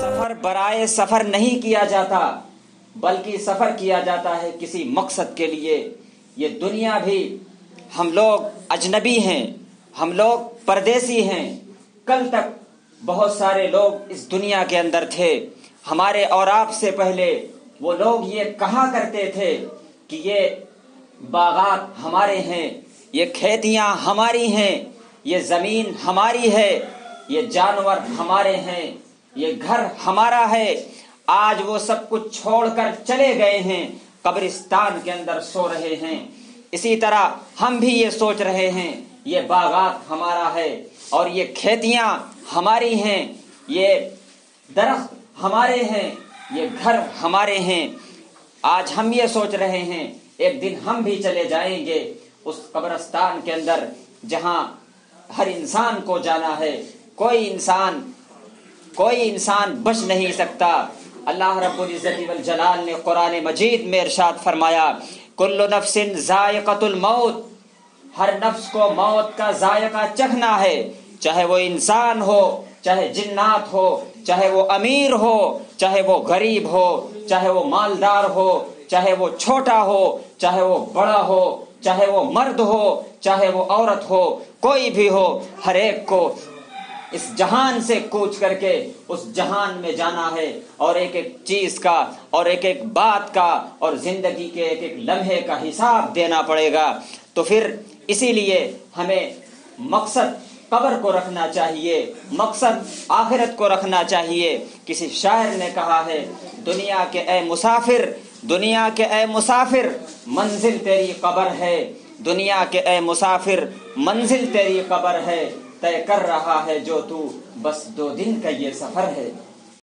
سفر برائے سفر نہیں کیا جاتا، بلکہ سفر کیا جاتا ہے کسی مقصد کے لیے۔ یہ دنیا بھی، ہم لوگ اجنبی ہیں، ہم لوگ پردیسی ہیں۔ کل تک بہت سارے لوگ اس دنیا کے اندر تھے۔ ہمارے اور آپ سے پہلے وہ لوگ یہ کہا کرتے تھے کہ یہ باغات ہمارے ہیں، یہ کھیتیاں ہماری ہیں، یہ زمین ہماری ہے، یہ جانور ہمارے ہیں، یہ گھر ہمارا ہے۔ آج وہ سب کچھ چھوڑ کر چلے گئے ہیں، قبرستان کے اندر سو رہے ہیں۔ اسی طرح ہم بھی یہ سوچ رہے ہیں یہ باغات ہمارا ہے اور یہ کھیتیاں ہماری ہیں، یہ درخت ہمارے ہیں، یہ گھر ہمارے ہیں۔ آج ہم یہ سوچ رہے ہیں ایک دن ہم بھی چلے جائیں گے اس قبرستان کے اندر جہاں ہر انسان کو جانا ہے۔ کوئی انسان بچ نہیں سکتا۔ اللہ رب العزت والجلال نے قرآن مجید میں ارشاد فرمایا، کل نفس ذائقۃ الموت، ہر نفس کو موت کا ذائقہ چکھنا ہے، چاہے وہ انسان ہو، چاہے جنات ہو، چاہے وہ امیر ہو، چاہے وہ غریب ہو، چاہے وہ مالدار ہو، چاہے وہ چھوٹا ہو، چاہے وہ بڑا ہو، چاہے وہ مرد ہو، چاہے وہ عورت ہو، کوئی بھی ہو، ہر ایک کو اس جہان سے کوچ کر کے اس جہان میں جانا ہے، اور ایک ایک چیز کا اور ایک ایک بات کا اور زندگی کے ایک ایک لمحے کا حساب دینا پڑے گا۔ تو پھر اسی لیے ہمیں مقصد قبر کو رکھنا چاہیے، مقصد آخرت کو رکھنا چاہیے۔ کسی شاعر نے کہا ہے، دنیا کے اے مسافر منزل تیری قبر ہے، دنیا کے اے مسافر منزل تیری قبر ہے، طے کر رہا ہے جو تو بس 2 دن کا یہ سفر ہے۔